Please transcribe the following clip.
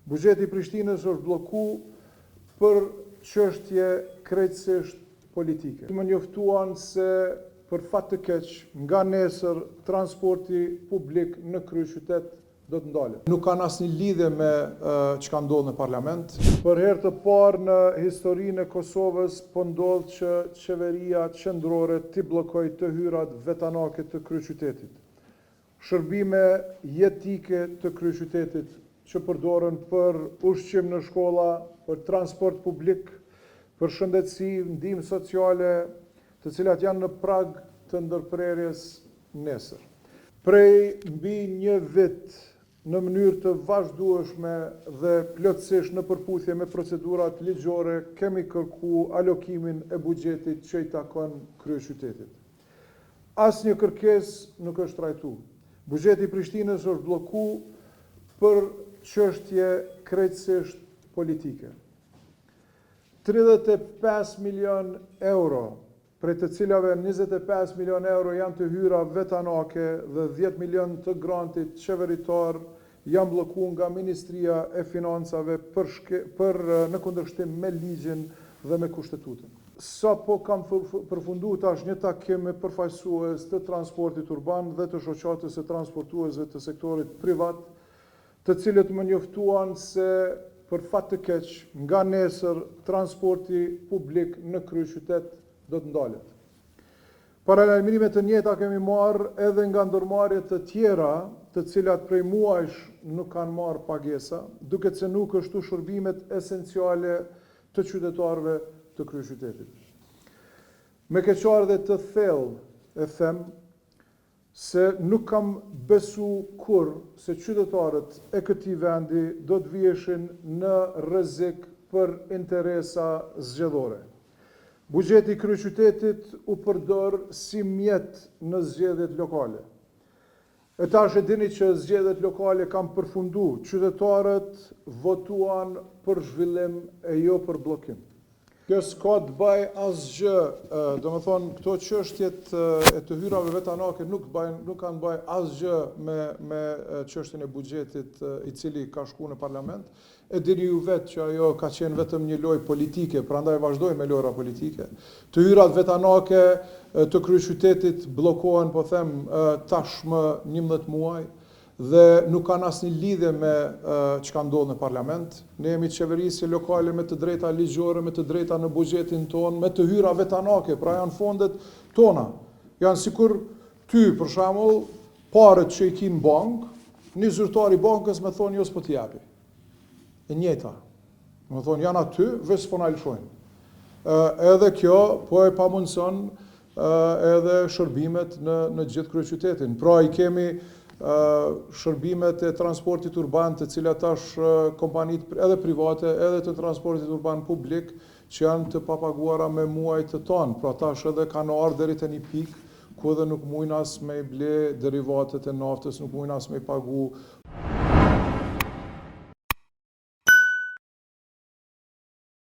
Buxheti i Prishtinës është blloku për çështje krejtësisht politike. Më njoftuan se për fat të keq, nga nesër transporti publik në kryeqytet do të ndalet. Nuk kanë asnjë lidhje me çka ndodh në parlament. Për herë të parë në historinë e Kosovës po ndodh që qeveria qendrore t'i bllokojë të hyrat vetanake të kryeqytetit. Shërbime jetike të kryeqytetit që përdoren për ushqim në shkolla, për transport publik, për shëndetësi, ndihmë sociale, të cilat janë në prag të ndërprerjes nesër. Prej mbi një vit në mënyrë të vazhdueshme dhe plotësisht në përputhje me procedurat ligjore, kemi kërku alokimin e buxhetit që i takon kryeqytetit. Asnjë kërkesë nuk është trajtuar. Buxheti i Prishtinës është blloku për çështje krejtësisht politike. 35 milion euro, prej të cilave 25 milion euro janë të hyra vetanake dhe 10 milion të grantit qeveritar janë bllokuar nga Ministria e Financave në kundërshtim me ligjin dhe me kushtetutën. Sapo kam përfunduar tash një takim me përfaqësues të transportit urban dhe të shoqatës së transportuesve të sektorit privat, të cilët më njoftuan se për fat të keq, nga nesër transporti publik në kryeqytet do të ndalet. Paralajmërime të njëjta kemi marrë edhe nga ndërmarrjet të tjera, të cilat prej muajsh nuk kanë marrë pagesa, duke se nuk është shërbimet esenciale të qytetarëve të kryeqytetit. Me keqardhje të thellë e them se nuk kam besu kur se qytetarët e këtij vendi do të viheshin në rrezik për interesa zgjedhore. Buxheti i kryeqytetit u përdor si mjet në zgjedhjet lokale. E tash e dini që zgjedhjet lokale kanë përfunduar, qytetarët votuan për zhvillim e jo për bllokim. Kjo s'ka të bëj asgjë, domethënë këto çështjet e të hyrave vetanake nuk kanë bëj asgjë me çështjen e buxhetit i cili ka shkuar në parlament. E dini ju vetë që ajo ka qenë vetëm një lojë politike, prandaj vazhdojmë me lojra politike. Të hyrat vetanake të kryeqytetit bllokohen, po them, tashmë 11 muaj. Dhe nuk kanë asnjë lidhje me çka ndodh në parlament. Ne jemi qeverisje lokale me të drejta ligjore, me të drejta në buxhetin ton, me të hyra vetanake, pra janë fondet tona. Janë sikur ty, për shembull, parët që i ke në bank, një zyrtar i bankës më thonë jo s'po t'i japi. E njëjta. Më thonë janë aty, veç s'po na lëshojnë. Edhe kjo po e pamundson edhe shërbimet në gjithë kryeqytetin. Pra i kemi shërbimet e transportit urban, të cilat tash kompanitë edhe private, edhe të transportit urban publik, që janë të papaguara me muaj të tanë, pra tash edhe kanë ardhur deri te një pikë ku edhe nuk mujnë as me ble derivatet e naftës, nuk mujnë as me pagu